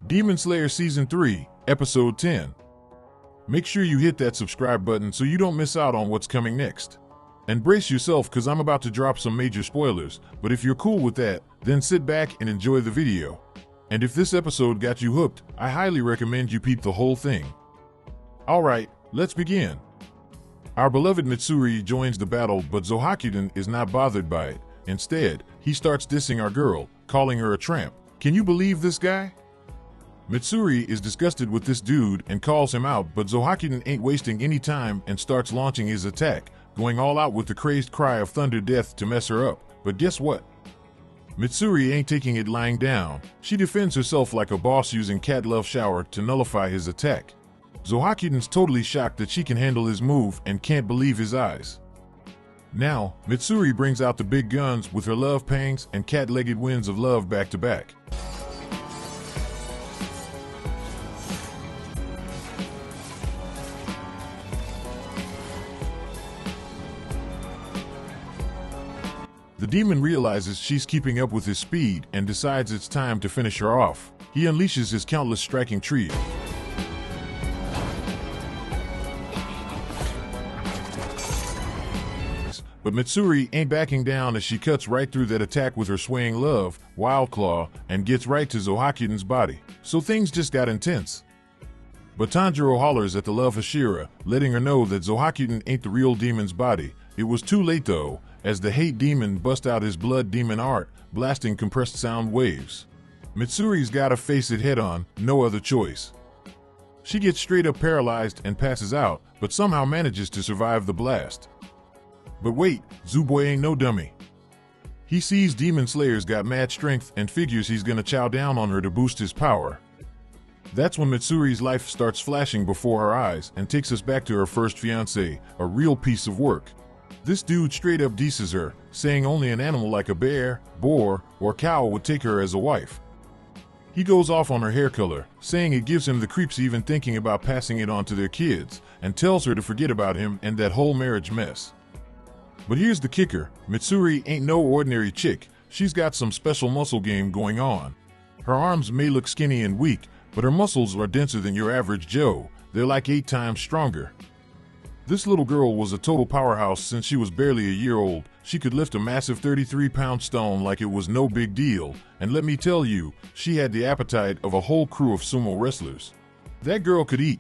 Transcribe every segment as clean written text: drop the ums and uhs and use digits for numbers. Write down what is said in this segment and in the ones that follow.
Demon Slayer Season 3, Episode 10. Make sure you hit that subscribe button so you don't miss out on what's coming next. And brace yourself because I'm about to drop some major spoilers, but if you're cool with that, then sit back and enjoy the video. And if this episode got you hooked, I highly recommend you peep the whole thing. Alright, let's begin. Our beloved Mitsuri joins the battle, but Zohakuden is not bothered by it. Instead, he starts dissing our girl, calling her a tramp. Can you believe this guy? Mitsuri is disgusted with this dude and calls him out, but Zohakuden ain't wasting any time and starts launching his attack, going all out with the crazed cry of thunder death to mess her up. But guess what? Mitsuri ain't taking it lying down. She defends herself like a boss using Cat Love Shower to nullify his attack. Zohakuden's totally shocked that she can handle his move and can't believe his eyes. Now, Mitsuri brings out the big guns with her love pangs and cat-legged winds of love back to back. The demon realizes she's keeping up with his speed and decides it's time to finish her off. He unleashes his countless striking trio. But Mitsuri ain't backing down as she cuts right through that attack with her swaying love, Wild Claw, and gets right to Zohakuden's body. So things just got intense. But Tanjiro hollers at the love Hashira, letting her know that Zohakuden ain't the real demon's body. It was too late though, as the hate demon bust out his blood demon art, blasting compressed sound waves. Mitsuri's gotta face it head on, no other choice. She gets straight up paralyzed and passes out, but somehow manages to survive the blast. But wait, Zuboy ain't no dummy. He sees Demon Slayer's got mad strength and figures he's gonna chow down on her to boost his power. That's when Mitsuri's life starts flashing before her eyes and takes us back to her first fiancé, a real piece of work. This dude straight up disses her, saying only an animal like a bear, boar, or cow would take her as a wife. He goes off on her hair color, saying it gives him the creeps even thinking about passing it on to their kids, and tells her to forget about him and that whole marriage mess. But here's the kicker, Mitsuri ain't no ordinary chick, she's got some special muscle game going on. Her arms may look skinny and weak, but her muscles are denser than your average Joe, they're like 8 times stronger. This little girl was a total powerhouse since she was barely a year old. She could lift a massive 33-pound stone like it was no big deal, and let me tell you, she had the appetite of a whole crew of sumo wrestlers. That girl could eat.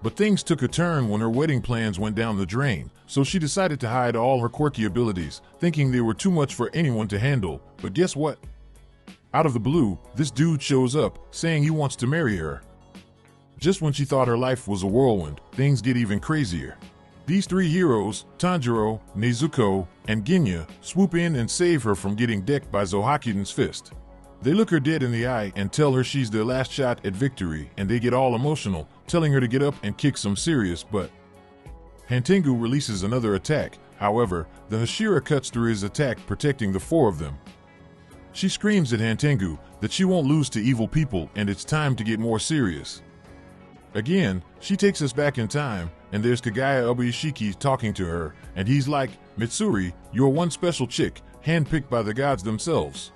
But things took a turn when her wedding plans went down the drain, so she decided to hide all her quirky abilities, thinking they were too much for anyone to handle. But guess what? Out of the blue, this dude shows up, saying he wants to marry her. Just when she thought her life was a whirlwind, things get even crazier. These 3 heroes, Tanjiro, Nezuko, and Genya, swoop in and save her from getting decked by Zohakuden's fist. They look her dead in the eye and tell her she's their last shot at victory, and they get all emotional, telling her to get up and kick some serious butt. Hantengu releases another attack, however, the Hashira cuts through his attack, protecting the 4 of them. She screams at Hantengu that she won't lose to evil people and it's time to get more serious. Again, she takes us back in time, and there's Kagaya Ubuyashiki talking to her, and he's like, Mitsuri, you're one special chick, handpicked by the gods themselves.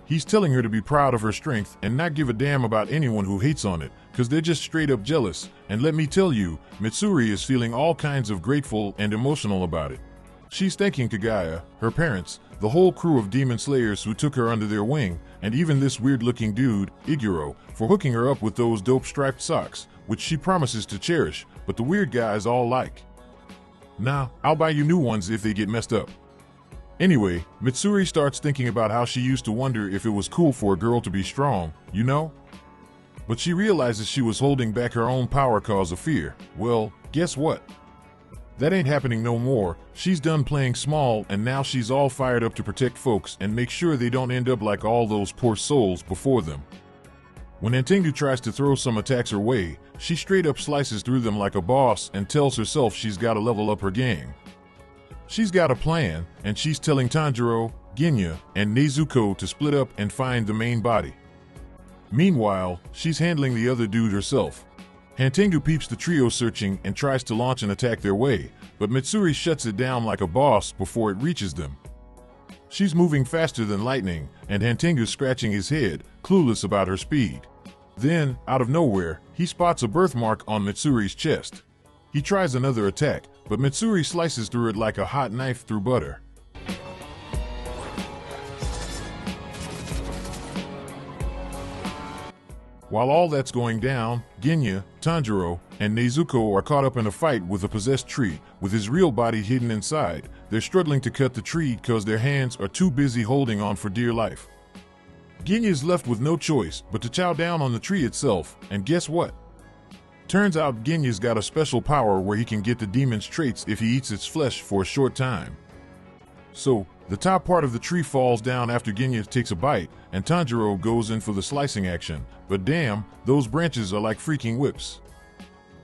He's telling her to be proud of her strength and not give a damn about anyone who hates on it, cause they're just straight up jealous, and let me tell you, Mitsuri is feeling all kinds of grateful and emotional about it. She's thanking Kagaya, her parents, the whole crew of demon slayers who took her under their wing, and even this weird-looking dude, Iguro, for hooking her up with those dope striped socks, which she promises to cherish, but the weird guys all like. Nah, I'll buy you new ones if they get messed up. Anyway, Mitsuri starts thinking about how she used to wonder if it was cool for a girl to be strong, you know? But she realizes she was holding back her own power cause of fear. Well, guess what? That ain't happening no more. She's done playing small and now she's all fired up to protect folks and make sure they don't end up like all those poor souls before them. When Hantengu tries to throw some attacks her way, she straight up slices through them like a boss and tells herself she's gotta level up her game. She's got a plan, and she's telling Tanjiro, Genya, and Nezuko to split up and find the main body. Meanwhile, she's handling the other dude herself. Hantengu peeps the trio searching and tries to launch an attack their way, but Mitsuri shuts it down like a boss before it reaches them. She's moving faster than lightning, and Hantengu's scratching his head, clueless about her speed. Then, out of nowhere, he spots a birthmark on Mitsuri's chest. He tries another attack, but Mitsuri slices through it like a hot knife through butter. While all that's going down, Genya, Tanjiro, and Nezuko are caught up in a fight with a possessed tree, with his real body hidden inside. They're struggling to cut the tree because their hands are too busy holding on for dear life. Genya is left with no choice but to chow down on the tree itself, and guess what? Turns out Genya's got a special power where he can get the demon's traits if he eats its flesh for a short time. So, the top part of the tree falls down after Genya takes a bite, and Tanjiro goes in for the slicing action, but damn, those branches are like freaking whips.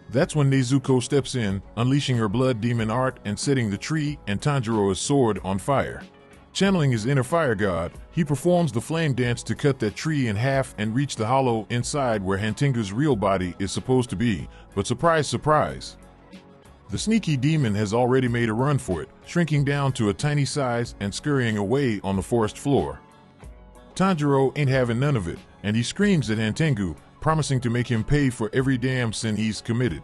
That's when Nezuko steps in, unleashing her blood demon art and setting the tree and Tanjiro's sword on fire. Channeling his inner fire god, he performs the flame dance to cut that tree in half and reach the hollow inside where Hantengu's real body is supposed to be, but surprise, surprise. The sneaky demon has already made a run for it, shrinking down to a tiny size and scurrying away on the forest floor. Tanjiro ain't having none of it, and he screams at Hantengu, promising to make him pay for every damn sin he's committed.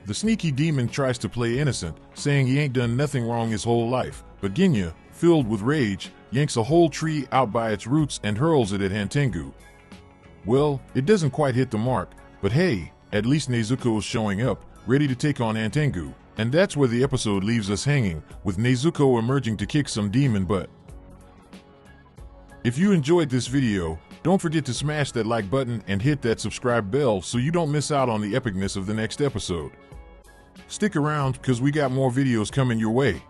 The sneaky demon tries to play innocent, saying he ain't done nothing wrong his whole life, but Genya, filled with rage, yanks a whole tree out by its roots and hurls it at Hantengu. Well, it doesn't quite hit the mark, but hey, at least Nezuko is showing up, ready to take on Hantengu, and that's where the episode leaves us hanging, with Nezuko emerging to kick some demon butt. If you enjoyed this video, don't forget to smash that like button and hit that subscribe bell so you don't miss out on the epicness of the next episode. Stick around, cause we got more videos coming your way.